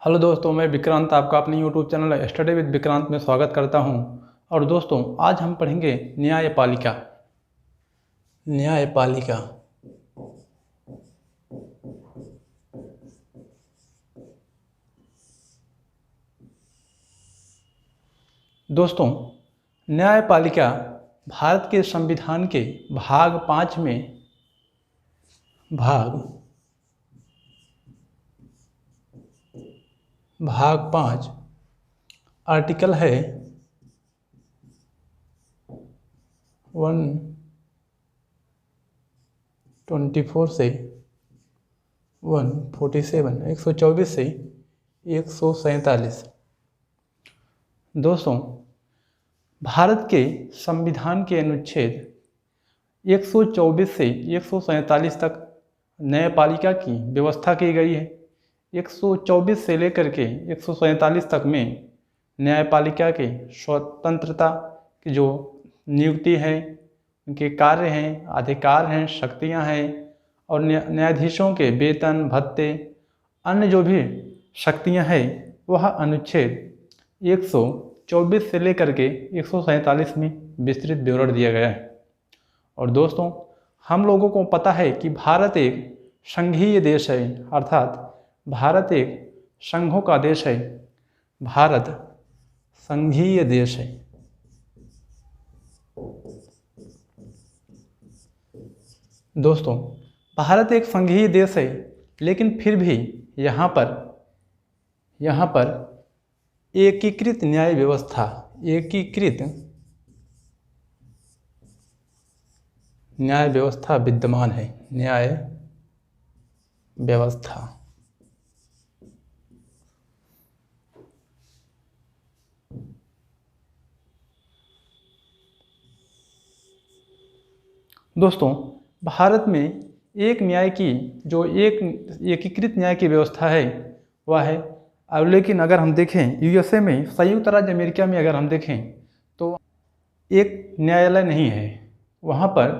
Hello दोस्तों, मैं विक्रांत आपका अपने YouTube channel study with Vikrant में स्वागत करता हूं। और दोस्तों, आज हम पढ़ेंगे न्यायपालिका। न्यायपालिका दोस्तों, न्यायपालिका भारत के संविधान के भाग 5 में भाग 5 आर्टिकल है 124 से 147, 124 से 147। दोस्तों, भारत के संविधान के अनुच्छेद 124 से 147 तक न्यायपालिका की व्यवस्था की गई है। 124 से लेकर के 147 तक में न्यायपालिका के स्वतंत्रता की जो नियुक्ति है, उनके कार्य हैं, अधिकार हैं, शक्तियां हैं और न्यायाधीशों के वेतन, भत्ते, अन्य जो भी शक्तियां हैं वह अनुच्छेद 124 से लेकर के 147 में विस्तृत विवरण दिया गया है। और दोस्तों, हम लोगों को पता है कि भारत एक संघीय देश है, अर्थात भारत एक संघों का देश है। भारत संघीय देश है। दोस्तों, भारत एक संघीय देश है, लेकिन फिर भी यहाँ पर एकीकृत न्याय व्यवस्था विद्यमान है। न्याय व्यवस्था दोस्तों, भारत में एक न्याय की जो एक एकीकृत न्याय की व्यवस्था है वह है। अब लेकिन अगर हम देखें यूएसए में, संयुक्त राज्य अमेरिका में अगर हम देखें तो एक न्यायालय नहीं है। वहाँ पर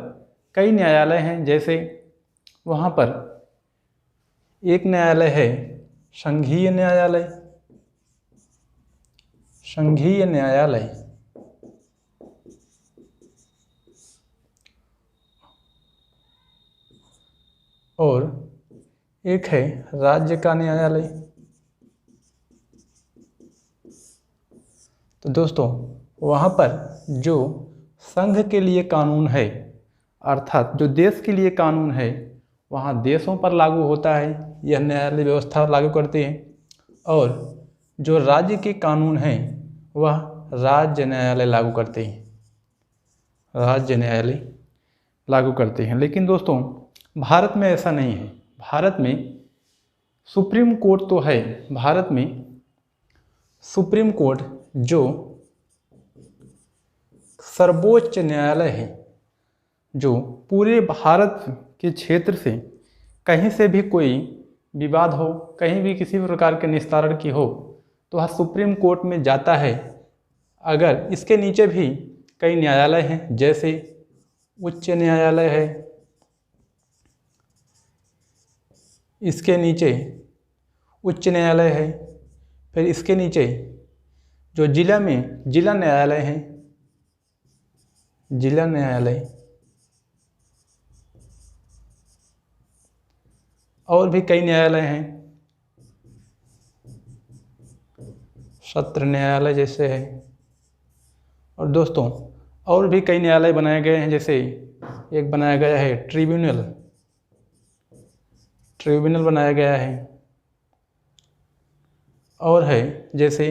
कई न्यायालय हैं। जैसे वहाँ पर एक न्यायालय है संघीय न्यायालय, और एक है राज्य का न्यायालय। तो दोस्तों, वहाँ पर जो संघ के लिए कानून है, अर्थात जो देश के लिए कानून है, वहाँ देशों पर लागू होता है, यह न्यायालय व्यवस्था लागू करते हैं। और जो राज्य के कानून हैं वह राज्य न्यायालय लागू करते हैं। लेकिन दोस्तों, भारत में ऐसा नहीं है। भारत में सुप्रीम कोर्ट तो है। भारत में सुप्रीम कोर्ट जो सर्वोच्च न्यायालय है, जो पूरे भारत के क्षेत्र से कहीं से भी कोई विवाद हो, कहीं भी किसी भी प्रकार के निस्तारण की हो, तो वह सुप्रीम कोर्ट में जाता है। अगर इसके नीचे भी कई न्यायालय हैं, जैसे उच्च न्यायालय है, इसके नीचे उच्च न्यायालय है, फिर इसके नीचे जो जिला न्यायालय है, जिला न्यायालय, और भी कई न्यायालय हैं, सत्र न्यायालय जैसे है। और दोस्तों, और भी कई न्यायालय बनाए गए हैं। जैसे एक बनाया गया है ट्रिब्यूनल बनाया गया है। और है जैसे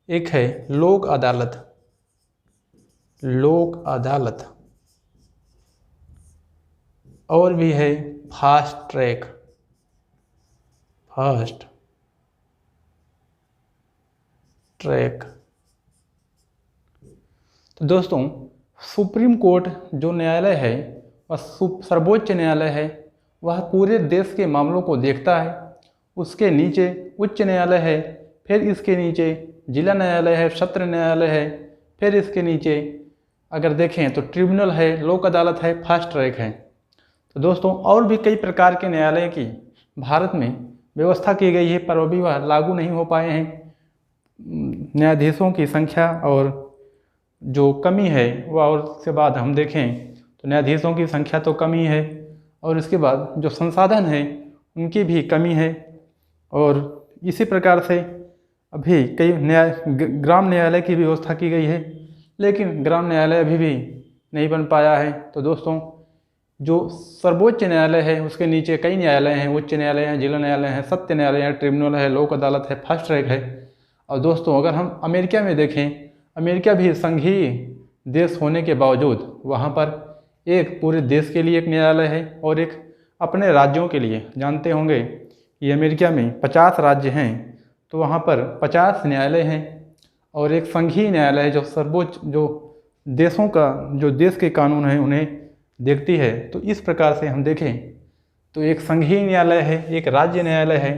एक है लोक अदालत, और भी है फास्ट ट्रैक। तो दोस्तों, सुप्रीम कोर्ट जो न्यायालय है वह सर्वोच्च न्यायालय है। वह पूरे देश के मामलों को देखता है। उसके नीचे उच्च न्यायालय है, फिर इसके नीचे जिला न्यायालय है, सत्र न्यायालय है, फिर इसके नीचे अगर देखें तो ट्रिब्यूनल है, लोक अदालत है, फास्ट ट्रैक है। तो दोस्तों, और भी कई प्रकार के न्यायालय की भारत में व्यवस्था की गई है, पर अभी वह लागू नहीं हो पाए हैं। न्यायाधीशों की संख्या और जो कमी है वह, और उसके बाद हम देखें तो न्यायाधीशों की संख्या तो कमी है, और इसके बाद जो संसाधन है उनकी भी कमी है। और इसी प्रकार से अभी कई ग्राम न्यायालय की व्यवस्था की गई है, लेकिन ग्राम न्यायालय अभी भी नहीं बन पाया है। तो दोस्तों, जो सर्वोच्च न्यायालय है उसके नीचे कई न्यायालय हैं, उच्च न्यायालय हैं, जिला न्यायालय हैं, सत्य न्यायालय है, ट्रिब्यूनल है, लोक अदालत है, फास्ट ट्रैक है। और दोस्तों, अगर हम अमेरिका में देखें, अमेरिका भी संघीय देश होने के बावजूद वहाँ पर एक पूरे देश के लिए एक न्यायालय है और एक अपने राज्यों के लिए। जानते होंगे कि अमेरिका में 50 राज्य हैं, तो वहाँ पर 50 न्यायालय हैं और एक संघीय न्यायालय है जो सर्वोच्च, जो देशों का, जो देश के कानून हैं उन्हें देखती है। तो इस प्रकार से हम देखें तो एक संघीय न्यायालय है, एक राज्य न्यायालय है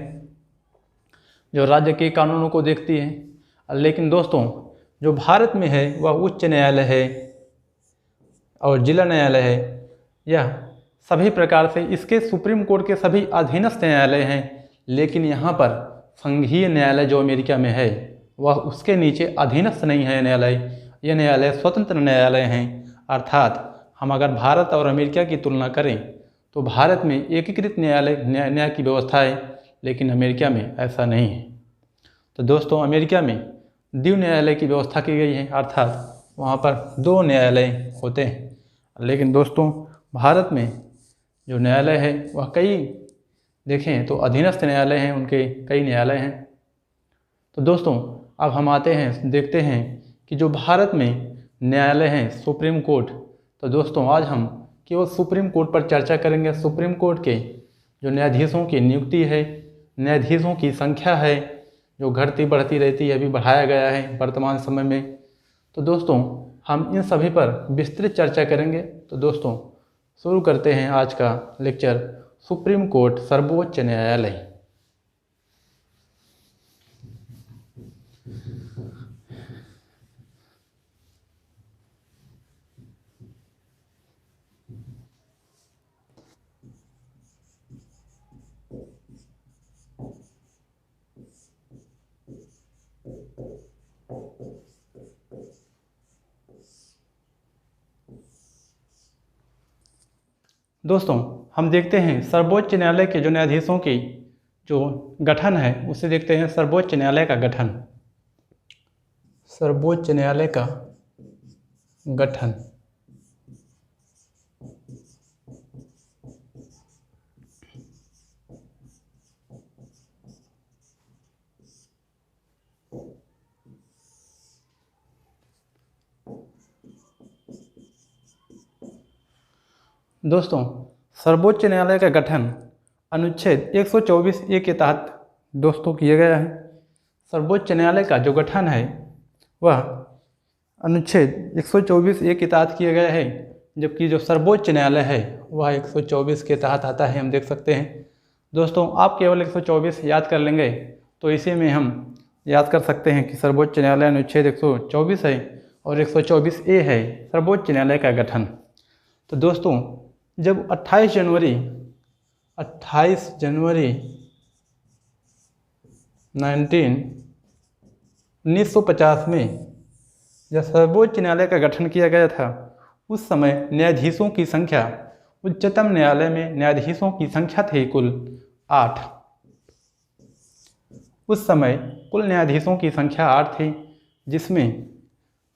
जो राज्य के कानूनों को देखती है। लेकिन दोस्तों, जो भारत में है वह उच्च न्यायालय है और जिला न्यायालय है। यह सभी प्रकार से इसके सुप्रीम कोर्ट के सभी अधीनस्थ न्यायालय हैं, लेकिन यहाँ पर संघीय न्यायालय जो अमेरिका में है वह उसके नीचे अधीनस्थ नहीं है न्यायालय। ये न्यायालय स्वतंत्र न्यायालय हैं। अर्थात हम अगर भारत और अमेरिका की तुलना करें तो भारत में एकीकृत न्याय की व्यवस्था है, लेकिन अमेरिका में ऐसा नहीं है। तो दोस्तों, अमेरिका में द्वि न्यायालय की व्यवस्था की गई है, अर्थात वहाँ पर 2 न्यायालय होते हैं। लेकिन दोस्तों, भारत में जो न्यायालय है वह कई देखें तो अधीनस्थ न्यायालय हैं, उनके कई न्यायालय हैं। तो दोस्तों, अब हम आते हैं, देखते हैं कि जो भारत में न्यायालय हैं सुप्रीम कोर्ट। तो दोस्तों, आज हम केवल सुप्रीम कोर्ट पर चर्चा करेंगे। सुप्रीम कोर्ट के जो न्यायाधीशों की नियुक्ति है, न्यायाधीशों की संख्या है जो घटती बढ़ती रहती है, अभी बढ़ाया गया है वर्तमान समय में। तो दोस्तों, हम इन सभी पर विस्तृत चर्चा करेंगे। तो दोस्तों, शुरू करते हैं आज का लेक्चर, सुप्रीम कोर्ट सर्वोच्च न्यायालय। दोस्तों, हम देखते हैं सर्वोच्च न्यायालय के जो न्यायाधीशों की जो गठन है उसे देखते हैं। सर्वोच्च न्यायालय का गठन, सर्वोच्च न्यायालय का गठन। दोस्तों, सर्वोच्च न्यायालय का गठन अनुच्छेद 124A के तहत दोस्तों किया गया है। सर्वोच्च न्यायालय का जो गठन है वह अनुच्छेद 124A के तहत किया गया है, जबकि जो सर्वोच्च न्यायालय है वह 124 के तहत आता है, हम देख सकते हैं। दोस्तों, आप केवल 124 याद कर लेंगे तो इसी में हम याद कर सकते हैं कि सर्वोच्च न्यायालय अनुच्छेद 124 है और 124A है सर्वोच्च न्यायालय का गठन। तो दोस्तों, जब 28 जनवरी 1950 में जब सर्वोच्च न्यायालय का गठन किया गया था, उस समय न्यायाधीशों की संख्या, उच्चतम न्यायालय में न्यायाधीशों की संख्या थी कुल 8। उस समय कुल न्यायाधीशों की संख्या 8 थी, जिसमें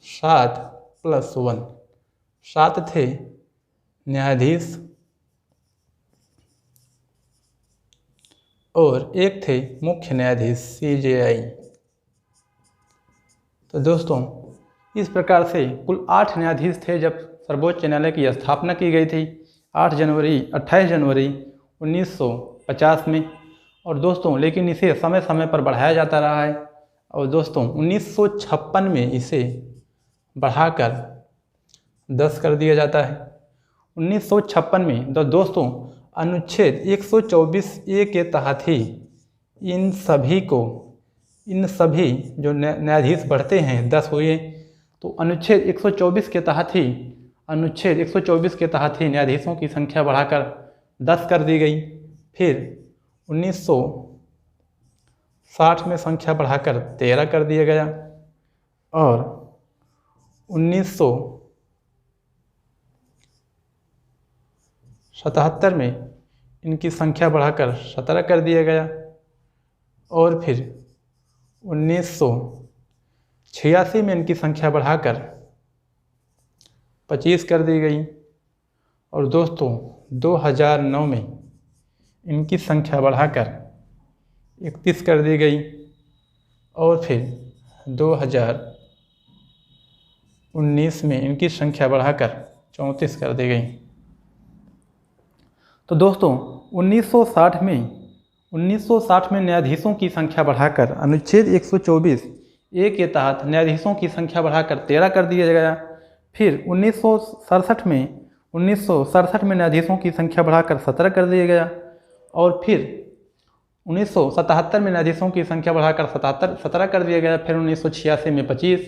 7 + 1 7 थे न्यायाधीश और 1 थे मुख्य न्यायाधीश CJI। तो दोस्तों, इस प्रकार से कुल 8 न्यायाधीश थे जब सर्वोच्च न्यायालय की स्थापना की गई थी 28 जनवरी 1950 में। और दोस्तों, लेकिन इसे समय समय पर बढ़ाया जाता रहा है और दोस्तों 1956 में इसे बढ़ाकर 10 कर दिया जाता है। 1956 में तो दोस्तों अनुच्छेद 124A के तहत ही इन सभी जो न्यायाधीश बढ़ते हैं 10 हुए। तो अनुच्छेद 124 के तहत ही न्यायाधीशों की संख्या बढ़ाकर 10 कर दी गई। फिर 1960 में संख्या बढ़ाकर 13 कर दिया गया और 1977 में इनकी संख्या बढ़ाकर 17 कर दिया गया और फिर 1986 में इनकी संख्या बढ़ाकर 25 कर दी गई और दोस्तों 2009 में इनकी संख्या बढ़ाकर 31 कर दी गई और फिर 2019 में इनकी संख्या बढ़ाकर 34 कर दी गई। तो दोस्तों 1960 में न्यायाधीशों की संख्या बढ़ाकर अनुच्छेद 124 ए के तहत न्यायाधीशों की संख्या बढ़ाकर 13 कर दिया गया। फिर 1967 में न्यायाधीशों की संख्या बढ़ाकर 17 कर दिया गया और फिर 1977 में न्यायाधीशों की संख्या बढ़ाकर 17 कर दिया गया। फिर 1986 में 25,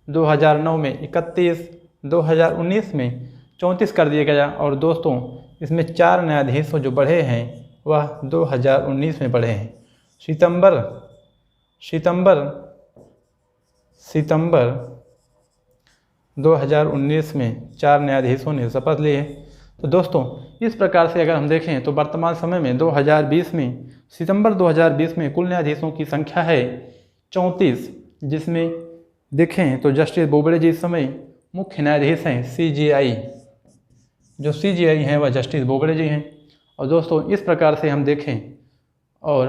2009 में 31, 2019 में 34 कर दिया गया और दोस्तों इसमें 4 न्यायाधीश जो बढ़े हैं वह 2019 में बढ़े हैं। सितंबर 2019 में 4 न्यायाधीशों ने शपथ ली है। तो दोस्तों इस प्रकार से अगर हम देखें तो वर्तमान समय में 2020 में सितंबर 2020 में कुल न्यायाधीशों की संख्या है 34, जिसमें देखें तो जस्टिस बोबड़े जी इस समय मुख्य न्यायाधीश हैं। CJI हैं वह जस्टिस बोबड़े जी हैं। और दोस्तों इस प्रकार से हम देखें और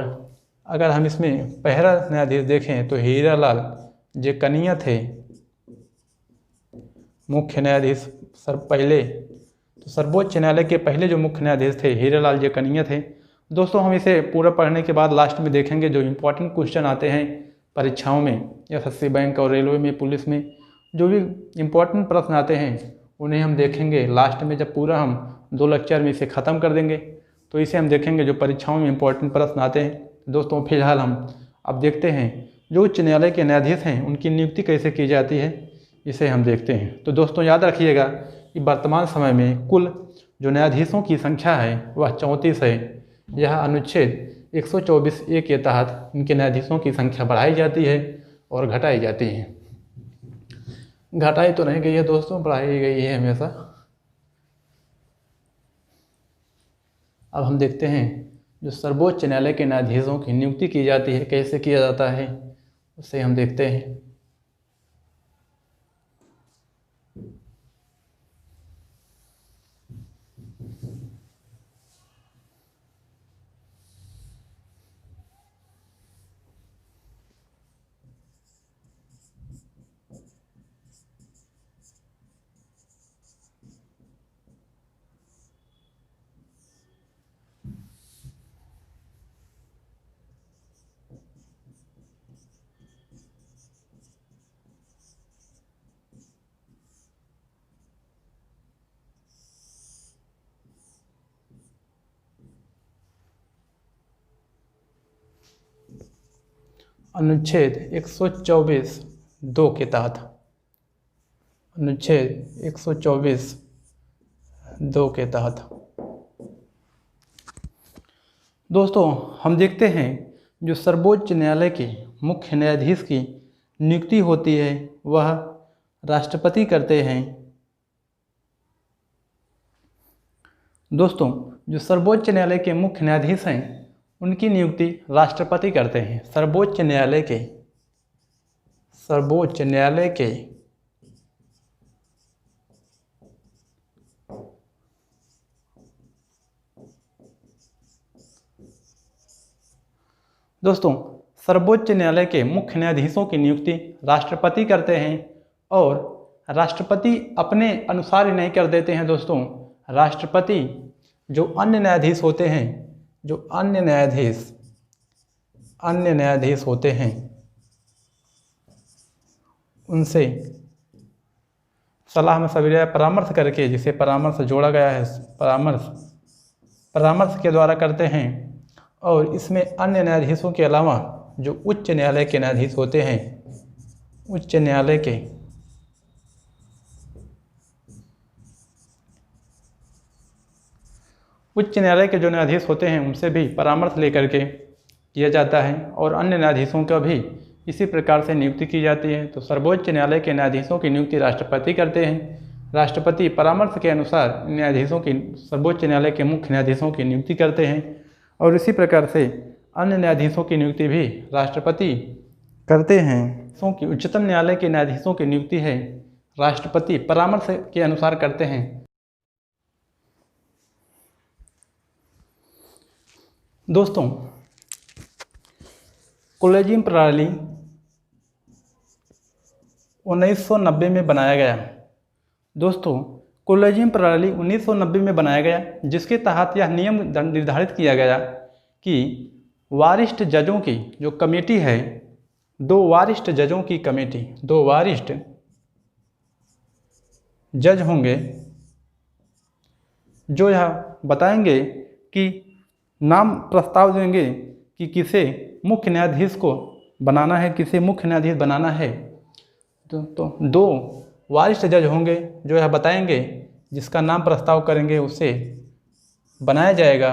अगर हम इसमें पहला न्यायाधीश देखें तो हीरालाल जे कनिया थे मुख्य न्यायाधीश पहले, तो सर्वोच्च न्यायालय के पहले जो मुख्य न्यायाधीश थे हीरालाल जे कनिया थे। दोस्तों हम इसे पूरा पढ़ने के बाद लास्ट में देखेंगे जो इम्पोर्टेंट क्वेश्चन आते हैं परीक्षाओं में, SSC बैंक और रेलवे में, पुलिस में जो भी इम्पोर्टेंट प्रश्न आते हैं उन्हें हम देखेंगे लास्ट में, जब पूरा हम 2 लेक्चर में इसे ख़त्म कर देंगे तो इसे हम देखेंगे जो परीक्षाओं में इम्पोर्टेंट प्रश्न आते हैं। दोस्तों फिलहाल हम अब देखते हैं जो उच्च न्यायालय के न्यायाधीश हैं उनकी नियुक्ति कैसे की जाती है, इसे हम देखते हैं। तो दोस्तों याद रखिएगा कि वर्तमान समय में कुल जो न्यायाधीशों की संख्या है वह 34 है। यह अनुच्छेद 124 ए के तहत इनके न्यायाधीशों की संख्या बढ़ाई जाती है और घटाई जाती है। घटाई तो नहीं गई है दोस्तों, बढ़ाई गई है हमेशा। अब हम देखते हैं जो सर्वोच्च न्यायालय के न्यायाधीशों की नियुक्ति की जाती है कैसे किया जाता है, उसे हम देखते हैं। अनुच्छेद 124 2 के तहत, अनुच्छेद 124 2 के तहत दोस्तों हम देखते हैं जो सर्वोच्च न्यायालय के मुख्य न्यायाधीश की नियुक्ति होती है वह राष्ट्रपति करते हैं। दोस्तों जो सर्वोच्च न्यायालय के मुख्य न्यायाधीश हैं उनकी नियुक्ति राष्ट्रपति करते हैं। सर्वोच्च न्यायालय के दोस्तों सर्वोच्च न्यायालय के मुख्य न्यायाधीशों की नियुक्ति राष्ट्रपति करते हैं और राष्ट्रपति अपने अनुसार ही नहीं कर देते हैं। दोस्तों राष्ट्रपति जो अन्य न्यायाधीश होते हैं, जो अन्य न्यायाधीश होते हैं उनसे सलाह मशविरा परामर्श करके, जिसे परामर्श जोड़ा गया है, परामर्श के द्वारा करते हैं। और इसमें अन्य न्यायाधीशों के अलावा जो उच्च न्यायालय के न्यायाधीश होते हैं, उच्च न्यायालय के जो न्यायाधीश होते हैं उनसे भी परामर्श लेकर के किया जाता है और अन्य न्यायाधीशों का भी इसी प्रकार से नियुक्ति की जाती है। तो सर्वोच्च न्यायालय के न्यायाधीशों की नियुक्ति राष्ट्रपति करते हैं। राष्ट्रपति परामर्श के अनुसार न्यायाधीशों की सर्वोच्च न्यायालय के मुख्य न्यायाधीशों की नियुक्ति करते हैं और इसी प्रकार से अन्य न्यायाधीशों की नियुक्ति भी राष्ट्रपति करते हैं। कि उच्चतम न्यायालय के न्यायाधीशों की नियुक्ति है राष्ट्रपति परामर्श के अनुसार करते हैं। दोस्तों, कॉलेजियम प्रणाली 1990 में बनाया गया। दोस्तों, कॉलेजियम प्रणाली 1990 में बनाया गया, जिसके तहत यह नियम निर्धारित किया गया कि वरिष्ठ जजों की जो कमेटी है, 2 वरिष्ठ जजों की कमेटी, 2 वरिष्ठ जज होंगे जो यह बताएंगे कि नाम प्रस्ताव देंगे कि किसे मुख्य न्यायाधीश को बनाना है, किसे मुख्य न्यायाधीश बनाना है। तो 2 वरिष्ठ जज होंगे जो यह बताएंगे, जिसका नाम प्रस्ताव करेंगे उसे बनाया जाएगा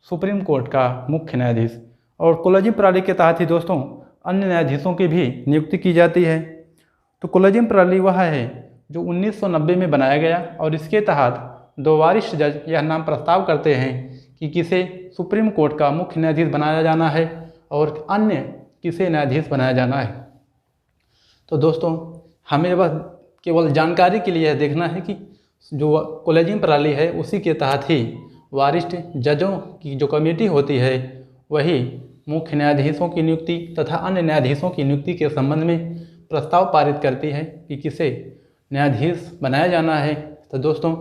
सुप्रीम कोर्ट का मुख्य न्यायाधीश। और कॉलेजियम प्रणाली के तहत ही दोस्तों अन्य न्यायाधीशों की भी नियुक्ति की जाती है। तो कॉलेजियम प्रणाली वह है जो 1990 में बनाया गया और इसके तहत 2 वरिष्ठ जज यह नाम प्रस्ताव करते हैं कि किसे सुप्रीम कोर्ट का मुख्य न्यायाधीश बनाया जाना है और अन्य किसे न्यायाधीश बनाया जाना है। तो दोस्तों, हमें बस केवल जानकारी के लिए यह देखना है कि जो कॉलेजियम प्रणाली है उसी के तहत ही वरिष्ठ जजों की जो कमेटी होती है वही मुख्य न्यायाधीशों की नियुक्ति तथा अन्य न्यायाधीशों की नियुक्ति के संबंध में प्रस्ताव पारित करती है कि किसे न्यायाधीश बनाया जाना है। तो दोस्तों,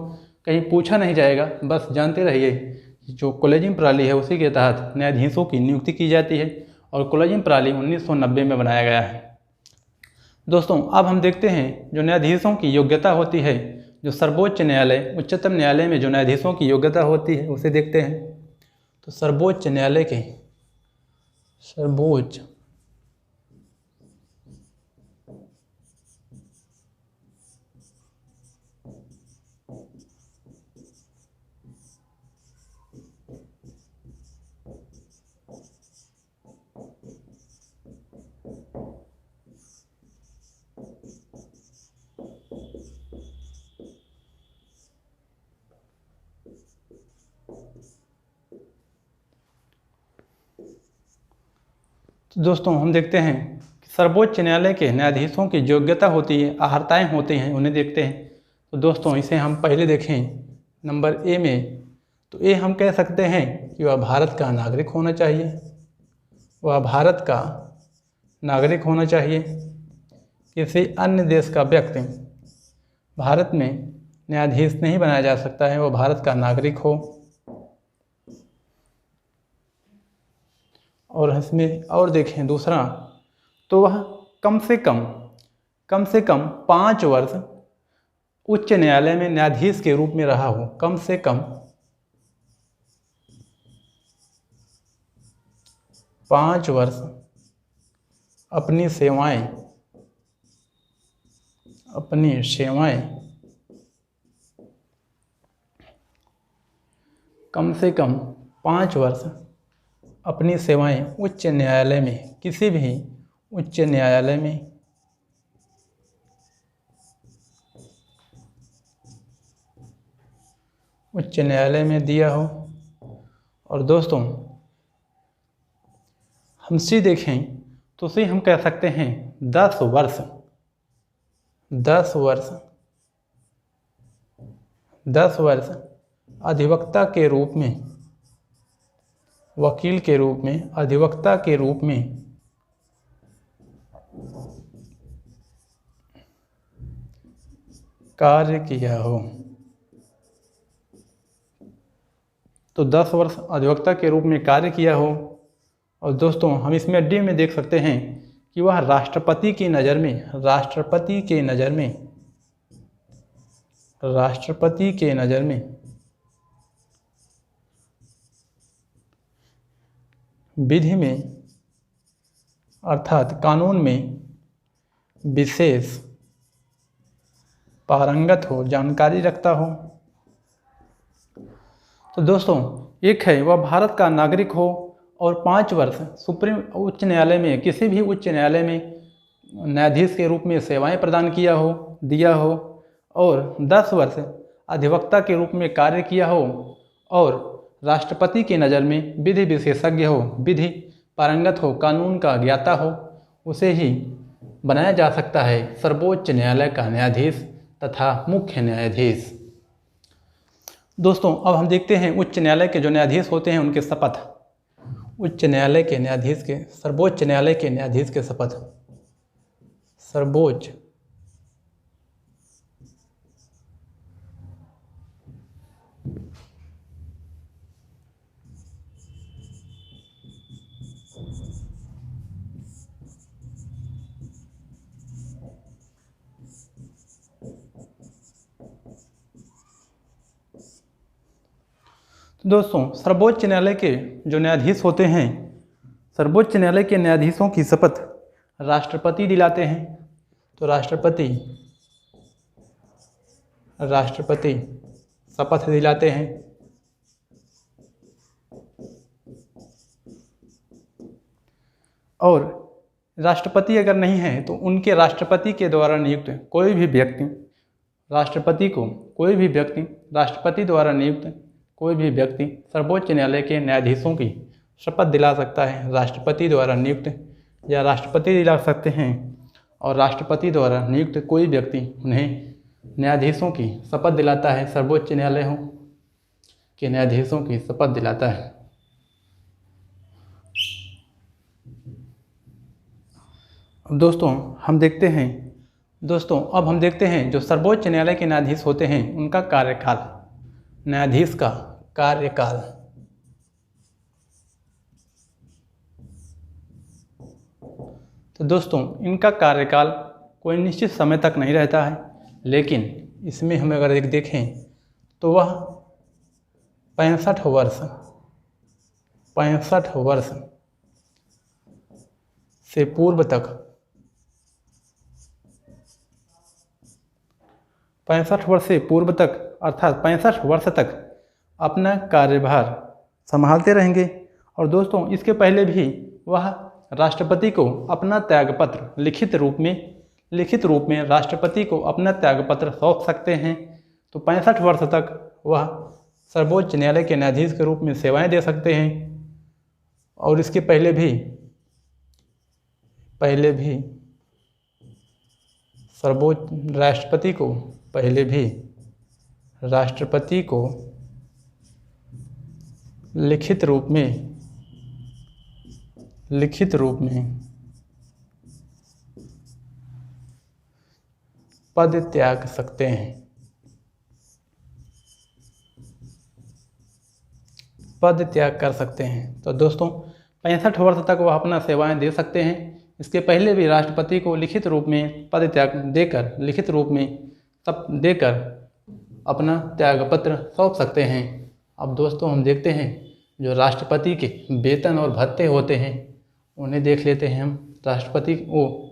कहीं पूछा नहीं जाएगा, बस जानते रहिए जो कॉलेजियम प्रणाली है उसी के तहत न्यायाधीशों की नियुक्ति की जाती है और कॉलेजियम प्रणाली 1990 में बनाया गया है। दोस्तों, अब हम देखते हैं जो न्यायाधीशों की योग्यता होती है, जो सर्वोच्च न्यायालय उच्चतम न्यायालय में जो न्यायाधीशों की योग्यता होती है उसे देखते हैं। तो सर्वोच्च न्यायालय के सर्वोच्च तो दोस्तों, हम देखते हैं कि सर्वोच्च न्यायालय के न्यायाधीशों की योग्यता होती है, अर्हताएँ होती हैं, उन्हें देखते हैं। तो दोस्तों, इसे हम पहले देखें नंबर ए में। तो ए हम कह सकते हैं कि वह भारत का नागरिक होना चाहिए, वह भारत का नागरिक होना चाहिए। किसी अन्य देश का व्यक्ति भारत में न्यायाधीश नहीं बनाया जा सकता है, वह भारत का नागरिक हो। और इसमें और देखें दूसरा, तो वह कम से कम 5 वर्ष उच्च न्यायालय में न्यायाधीश के रूप में रहा हो, कम से कम 5 वर्ष अपनी सेवाएं कम से कम 5 वर्ष अपनी सेवाएं उच्च न्यायालय में, किसी भी उच्च न्यायालय में दिया हो। और दोस्तों, हम सी देखें तो सी हम कह सकते हैं 10 वर्ष अधिवक्ता के रूप में, वकील के रूप में, अधिवक्ता के रूप में कार्य किया हो। तो 10 वर्ष अधिवक्ता के रूप में कार्य किया हो। और दोस्तों, हम इसमें डी में देख सकते हैं कि वह राष्ट्रपति की नज़र में विधि में अर्थात कानून में विशेष पारंगत हो, जानकारी रखता हो। तो दोस्तों, एक है वह भारत का नागरिक हो और 5 वर्ष सुप्रीम उच्च न्यायालय में, किसी भी उच्च न्यायालय में न्यायाधीश के रूप में सेवाएं प्रदान दिया हो और 10 वर्ष अधिवक्ता के रूप में कार्य किया हो और राष्ट्रपति की नज़र में विधि विशेषज्ञ हो, विधि पारंगत हो, कानून का ज्ञाता हो, उसे ही बनाया जा सकता है सर्वोच्च न्यायालय का न्यायाधीश तथा मुख्य न्यायाधीश। दोस्तों, अब हम देखते हैं उच्च न्यायालय के जो न्यायाधीश होते हैं उनके शपथ। उच्च न्यायालय के न्यायाधीश के, सर्वोच्च न्यायालय के न्यायाधीश के शपथ। सर्वोच्च तो दोस्तों, सर्वोच्च न्यायालय के जो न्यायाधीश होते हैं, सर्वोच्च न्यायालय के न्यायाधीशों की शपथ राष्ट्रपति दिलाते हैं। तो राष्ट्रपति शपथ दिलाते हैं। और राष्ट्रपति अगर नहीं है तो उनके राष्ट्रपति के द्वारा नियुक्त कोई भी व्यक्ति, राष्ट्रपति द्वारा नियुक्त कोई भी व्यक्ति सर्वोच्च न्यायालय के न्यायाधीशों की शपथ दिला सकता है। राष्ट्रपति द्वारा नियुक्त या राष्ट्रपति दिला सकते हैं और राष्ट्रपति द्वारा नियुक्त कोई व्यक्ति उन्हें न्यायाधीशों की शपथ दिलाता है, सर्वोच्च न्यायालयों के न्यायाधीशों की शपथ दिलाता है। अब दोस्तों हम देखते हैं जो सर्वोच्च न्यायालय के न्यायाधीश होते हैं उनका कार्यकाल, न्यायाधीश का कार्यकाल। तो दोस्तों, इनका कार्यकाल कोई निश्चित समय तक नहीं रहता है, लेकिन इसमें हम अगर एक देखें तो वह 65 वर्ष से पूर्व तक 65 वर्ष से पूर्व तक अर्थात 65 वर्ष तक अपना कार्यभार संभालते रहेंगे। और दोस्तों, इसके पहले भी वह राष्ट्रपति को अपना त्यागपत्र लिखित रूप में राष्ट्रपति को अपना त्यागपत्र सौंप सकते हैं। तो 65 वर्ष तक वह सर्वोच्च न्यायालय के न्यायाधीश के रूप में सेवाएं दे सकते हैं। और इसके पहले भी राष्ट्रपति को लिखित रूप में पद त्याग सकते हैं, पद त्याग कर सकते हैं। तो दोस्तों, 65 वर्ष तक वह अपना सेवाएं दे सकते हैं। इसके पहले भी राष्ट्रपति को लिखित रूप में पद त्याग देकर, लिखित रूप में सब देकर अपना त्यागपत्र सौंप सकते हैं। अब दोस्तों हम देखते हैं जो राष्ट्रपति के वेतन और भत्ते होते हैं उन्हें देख लेते हैं हम। राष्ट्रपति को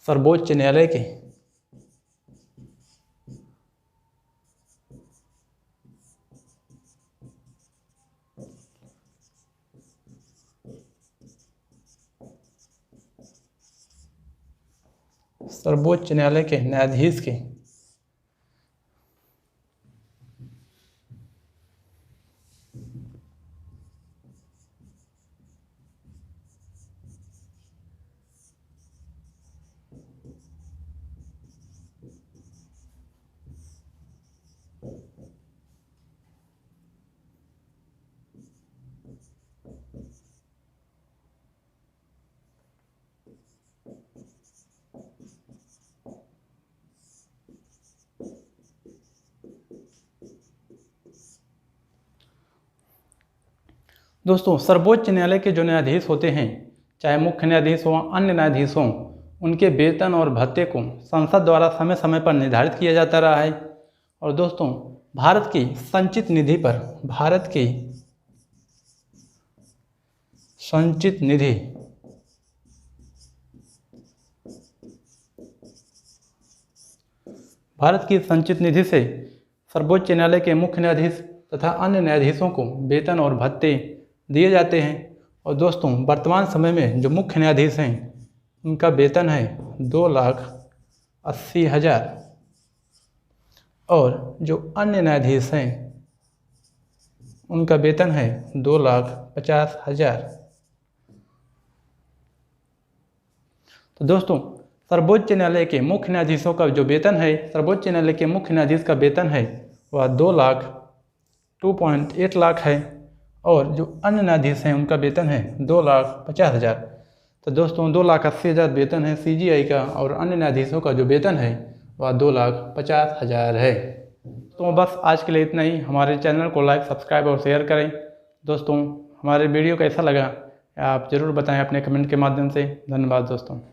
सर्वोच्च न्यायालय के न्यायाधीश के दोस्तों, सर्वोच्च न्यायालय के जो न्यायाधीश होते हैं, चाहे मुख्य न्यायाधीश हो, अन्य न्यायाधीश हों, उनके वेतन और भत्ते को संसद द्वारा समय समय पर निर्धारित किया जाता रहा है। और दोस्तों, भारत की संचित निधि से सर्वोच्च न्यायालय के मुख्य न्यायाधीश तथा अन्य न्यायाधीशों को वेतन और भत्ते दिए जाते हैं। और दोस्तों, वर्तमान समय में जो मुख्य न्यायाधीश हैं उनका वेतन है 2,80,000 और जो अन्य न्यायाधीश हैं उनका वेतन है 2,50,000। तो दोस्तों, सर्वोच्च न्यायालय के मुख्य न्यायाधीशों का जो वेतन है, सर्वोच्च न्यायालय के मुख्य न्यायाधीश का वेतन है वह 2.8 लाख है और जो अन्य न्यायाधीश हैं उनका वेतन है 2,50,000। तो दोस्तों, 2,80,000 वेतन है CJI का और अन्य न्यायाधीशों का जो वेतन है वह 2,50,000 है। तो बस आज के लिए इतना ही। हमारे चैनल को लाइक, सब्सक्राइब और शेयर करें। दोस्तों, हमारे वीडियो कैसा लगा आप ज़रूर बताएं अपने कमेंट के माध्यम से। धन्यवाद दोस्तों।